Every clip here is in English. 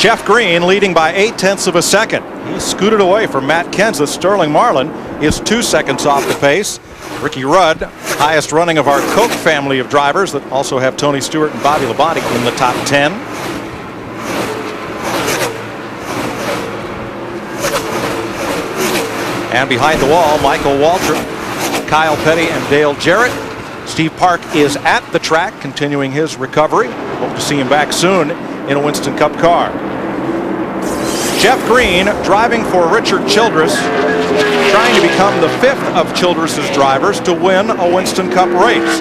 Jeff Green leading by 0.8 of a second. He scooted away from Matt Kenseth. Sterling Marlin is 2 seconds off the pace. Ricky Rudd, highest running of our Koch family of drivers that also have Tony Stewart and Bobby Labonte in the top 10. And behind the wall, Michael Waltrip, Kyle Petty, and Dale Jarrett. Steve Park is at the track, continuing his recovery. Hope to see him back soon in a Winston Cup car. Jeff Green driving for Richard Childress, trying to become the 5th of Childress's drivers to win a Winston Cup race.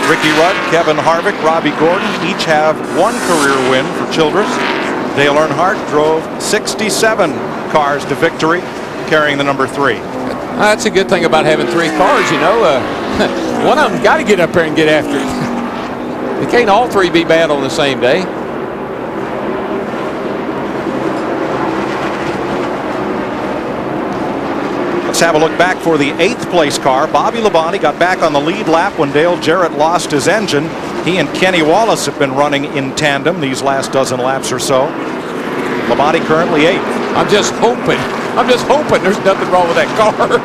Ricky Rudd, Kevin Harvick, Robbie Gordon each have 1 career win for Childress. Dale Earnhardt drove 67 cars to victory, carrying the number 3. That's a good thing about having 3 cars, you know. One of them got to get up there and get after it. They can't all 3 be bad on the same day. Let's have a look back for the 8th place car. Bobby Labonte got back on the lead lap when Dale Jarrett lost his engine. He and Kenny Wallace have been running in tandem these last dozen laps or so. Labonte currently 8th. I'm just hoping there's nothing wrong with that car.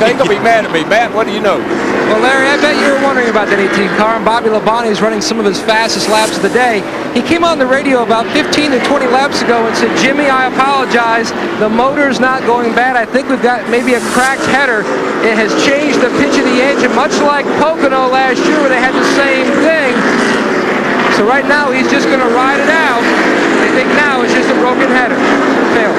They gonna be mad at me. Matt, what do you know? Well, Larry, I bet you were wondering about that 18 car, and Bobby Labonte is running some of his fastest laps of the day. He came on the radio about 15 to 20 laps ago and said, Jimmy, I apologize. The motor's not going bad. I think we've got maybe a cracked header. It has changed the pitch of the engine, much like Pocono last year where they had the same thing. So right now, he's just going to ride it out. I think now it's just a broken header. Failed.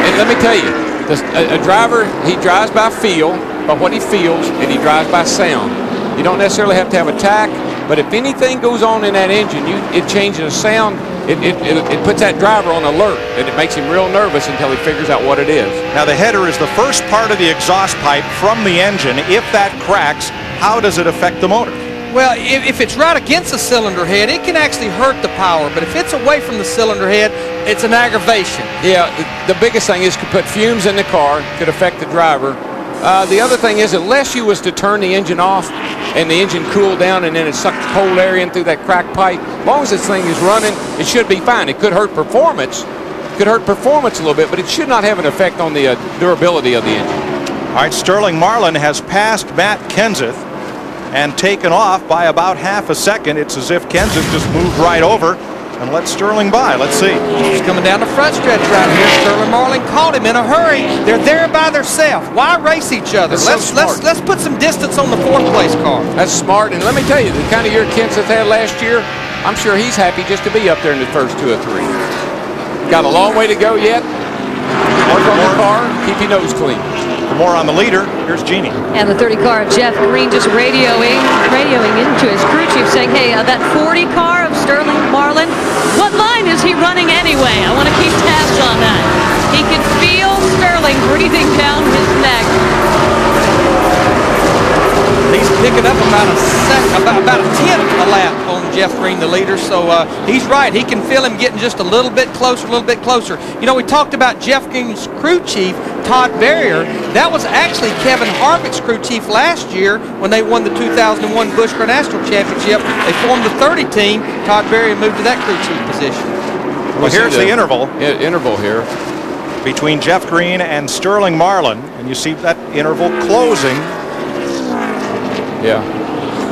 And let me tell you, a driver, he drives by feel, by what he feels, and he drives by sound. You don't necessarily have to have a tack, but if anything goes on in that engine, it changes the sound. It puts that driver on alert, and it makes him real nervous until he figures out what it is. Now the header is the first part of the exhaust pipe from the engine. If that cracks, how does it affect the motor? Well, if it's right against the cylinder head, it can actually hurt the power. But if it's away from the cylinder head, it's an aggravation. Yeah, the biggest thing is could put fumes in the car, could affect the driver. The other thing is, unless you was to turn the engine off and the engine cooled down and then it sucked cold air in through that cracked pipe, as long as this thing is running, it should be fine. It could hurt performance. It could hurt performance a little bit, but it should not have an effect on the durability of the engine. All right, Sterling Marlin has passed Matt Kenseth and taken off by about half a second. It's as if Kenseth just moved right over and let Sterling by. Let's see. He's coming down the front stretch right here. Sterling Marlin caught him in a hurry. They're there by themselves. Why race each other? Let's put some distance on the 4th place car. That's smart. And let me tell you, the kind of year Kenseth had last year, I'm sure he's happy just to be up there in the first 2 or 3. Got a long way to go yet. Work on the car. Keep your nose clean. For more on the leader, here's Jeannie. And the 30 car of Jeff Green just radioing into his crew chief saying, hey, that 40 car of Sterling Marlin, what line is he running anyway? I want to keep tabs on that. He can feel Sterling breathing down his neck. He's picking up about a 10th a lap on Jeff Green, the leader. So he's right. He can feel him getting just a little bit closer, You know, we talked about Jeff Green's crew chief, Todd Berrier. That was actually Kevin Harvick's crew chief last year when they won the 2001 Busch Car National Championship. They formed the 30 team. Todd Berrier moved to that crew chief position. Well, here's the interval. Interval here. Between Jeff Green and Sterling Marlin. And you see that interval closing. Yeah.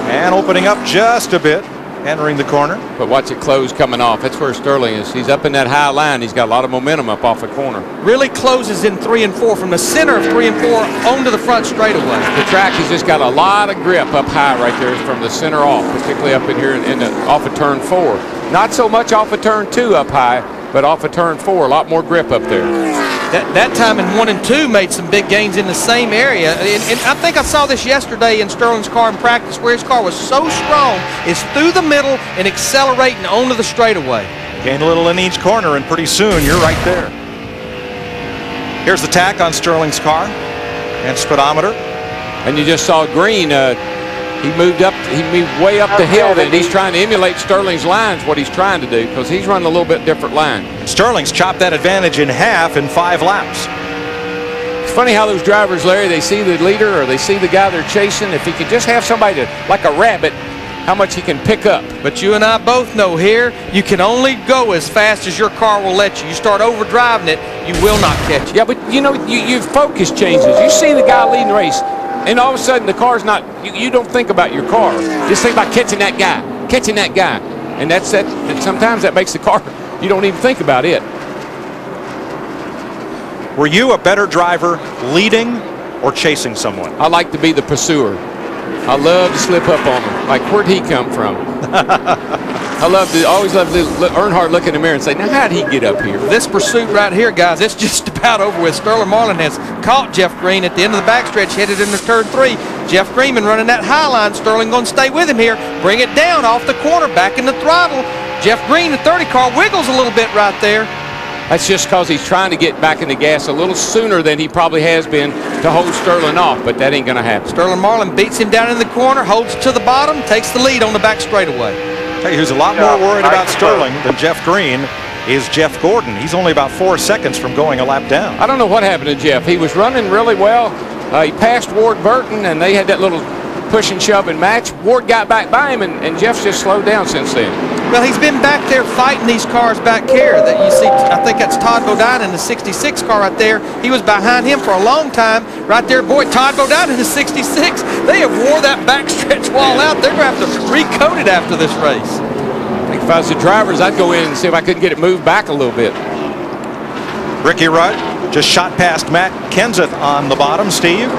And opening up just a bit, entering the corner. But watch it close coming off. That's where Sterling is. He's up in that high line. He's got a lot of momentum up off the corner. Really closes in 3 and 4, from the center of 3 and 4 onto the front straightaway. The track has just got a lot of grip up high right there from the center off, particularly up in here off of turn 4. Not so much off of turn 2 up high, but off of turn 4, a lot more grip up there. That time in 1 and 2 made some big gains in the same area. And I think I saw this yesterday in Sterling's car in practice, where his car was so strong, it's through the middle and accelerating onto the straightaway. Gain a little in each corner, and pretty soon you're right there. Here's the tack on Sterling's car and speedometer. And you just saw Green. He moved way up the hill, and he's trying to emulate Sterling's lines, what he's trying to do, because he's running a little bit different line. Sterling's chopped that advantage in half in 5 laps. It's funny how those drivers, Larry, they see the leader or they see the guy they're chasing. If he could just have somebody like a rabbit how much he can pick up. But you and I both know here, you can only go as fast as your car will let you. You start overdriving it, you will not catch it. Yeah, but you know, your focus changes. You see the guy leading the race, and all of a sudden the car's not, you don't think about your car. Just think about catching that guy. And that's that. And sometimes that makes the car, you don't even think about it. Were you a better driver leading or chasing someone? I like to be the pursuer. I love to slip up on him. Like, where'd he come from? I always love to Earnhardt look in the mirror and say, now how'd he get up here? This pursuit right here, guys, it's just about over with. Sterling Marlin has caught Jeff Green at the end of the backstretch, headed into turn 3. Jeff Green been running that high line. Sterling going to stay with him here. Bring it down off the corner, back in the throttle. Jeff Green, the 30 car, wiggles a little bit right there. That's just because he's trying to get back in the gas a little sooner than he probably has been to hold Sterling off, but that ain't going to happen. Sterling Marlin beats him down in the corner, holds to the bottom, takes the lead on the back straightaway. Tell you who's a lot more worried about Sterling than Jeff Green is Jeff Gordon. He's only about 4 seconds from going a lap down. I don't know what happened to Jeff. He was running really well. He passed Ward Burton, and they had that little push and shove and match. Ward got back by him, and Jeff's just slowed down since then. Well, he's been back there fighting these cars back here. That you see, I think that's Todd Bodine in the 66 car right there. He was behind him for a long time. Right there, boy, Todd Bodine in the 66. They have wore that backstretch wall out. They're going to have to recoat it after this race. I think if I was the drivers, I'd go in and see if I couldn't get it moved back a little bit. Ricky Rudd just shot past Matt Kenseth on the bottom. Steve?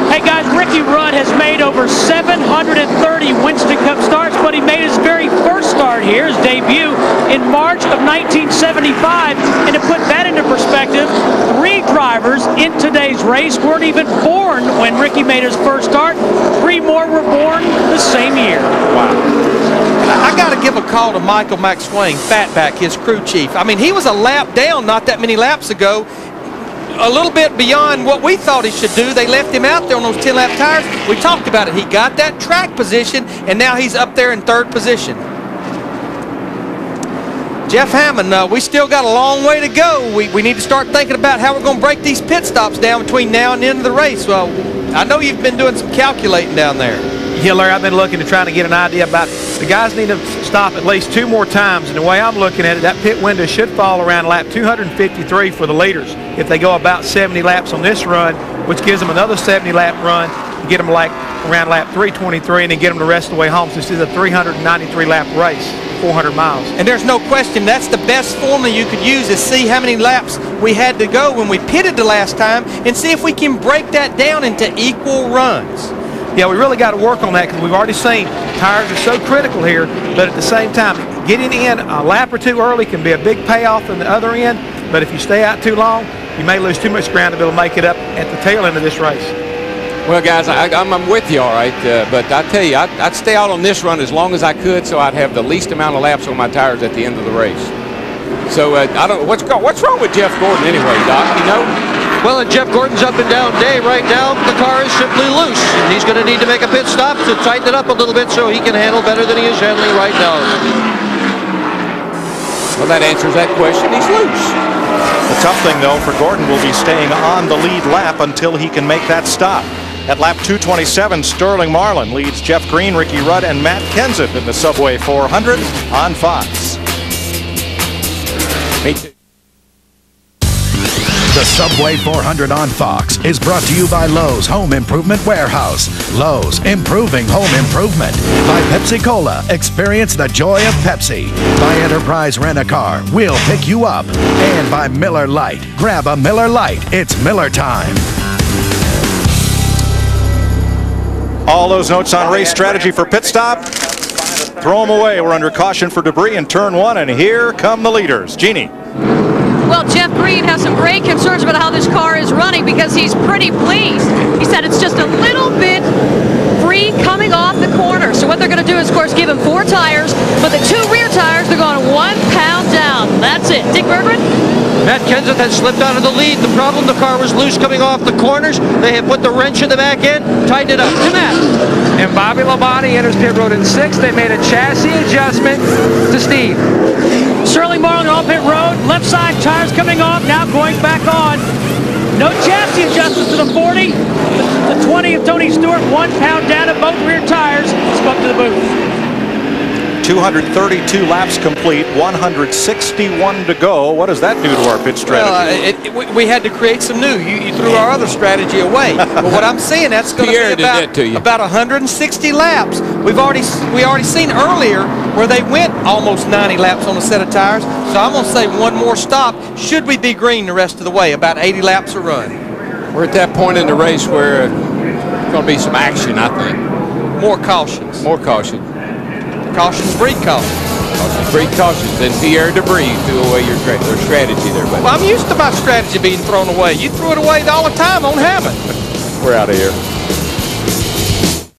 Hey guys, Ricky Rudd has made over 730 Winston Cup starts, but he made his very first start here, his debut, in March of 1975. And to put that into perspective, 3 drivers in today's race weren't even born when Ricky made his first start. 3 more were born the same year. Wow. I got to give a call to Michael McSwain, Fatback, his crew chief. I mean, he was a lap down not that many laps ago. A little bit beyond what we thought he should do. They left him out there on those 10-lap tires. We talked about it. He got that track position, and now he's up there in 3rd position. Jeff Hammond, we still got a long way to go. We need to start thinking about how we're going to break these pit stops down between now and the end of the race. Well, I know you've been doing some calculating down there. Yeah, Larry, I've been looking to trying to get an idea about the guys need to stop at least 2 more times. And the way I'm looking at it, that pit window should fall around lap 253 for the leaders. If they go about 70 laps on this run, which gives them another 70-lap run, and get them like around lap 323 and then get them the rest of the way home. So this is a 393-lap race, 400 miles. And there's no question that's the best formula you could use is see how many laps we had to go when we pitted the last time and see if we can break that down into equal runs. Yeah, we really got to work on that because we've already seen tires are so critical here, but at the same time, getting in a lap or 2 early can be a big payoff on the other end, but if you stay out too long, you may lose too much ground to be able to make it up at the tail end of this race. Well, guys, I'm with you, all right, but I tell you, I'd stay out on this run as long as I could so I'd have the least amount of laps on my tires at the end of the race. So I don't know, what's wrong with Jeff Gordon anyway, Doc, you know? Well, and Jeff Gordon's up and down day right now. The car is simply loose. And he's going to need to make a pit stop to tighten it up a little bit so he can handle better than he is handling right now. Well, that answers that question. He's loose. The tough thing, though, for Gordon will be staying on the lead lap until he can make that stop. At lap 227, Sterling Marlin leads Jeff Green, Ricky Rudd, and Matt Kenseth in the Subway 400 on Fox. Me too. The Subway 400 on Fox is brought to you by Lowe's Home Improvement Warehouse. Lowe's, improving home improvement. By Pepsi Cola, experience the joy of Pepsi. By Enterprise Rent-A-Car, we'll pick you up. And by Miller Lite, grab a Miller Lite. It's Miller time. All those notes on race strategy for pit stop. Throw them away. We're under caution for debris in turn 1, and here come the leaders. Jeannie. Well, Jeff Green has some great concerns about how this car is running because he's pretty pleased. He said it's just a little bit free coming off the corner. So what they're going to do is, of course, give him 4 tires, but the 2 rear tires, they're going 1 pound down. That's it. Dick Berggren? Matt Kenseth has slipped out of the lead. The problem, the car was loose coming off the corners. They have put the wrench in the back end, tightened it up. To Matt. And Bobby Labonte enters pit road in 6th. They made a chassis adjustment to Steve. Sterling Marlin on pit road, left side tires coming off, now going back on. No chassis adjustments to the 40. The 20 of Tony Stewart, 1 pound down at both rear tires. Spoke to the booth. 232 laps complete, 161 to go. What does that do to our pit strategy? Well, we had to create some new. You threw our other strategy away. But what I'm saying, that's going to be about 160 laps. We already seen earlier where they went almost 90 laps on a set of tires. So I'm going to say one more stop. Should we be green the rest of the way? About 80 laps a run. We're at that point in the race where there's going to be some action, I think. More cautions. More caution. Cautions breed caution. Cautions breed cautions. And Pierre Debris threw away your strategy there, buddy. Well, I'm used to my strategy being thrown away. You threw it away all the time on Hammond. We're out of here.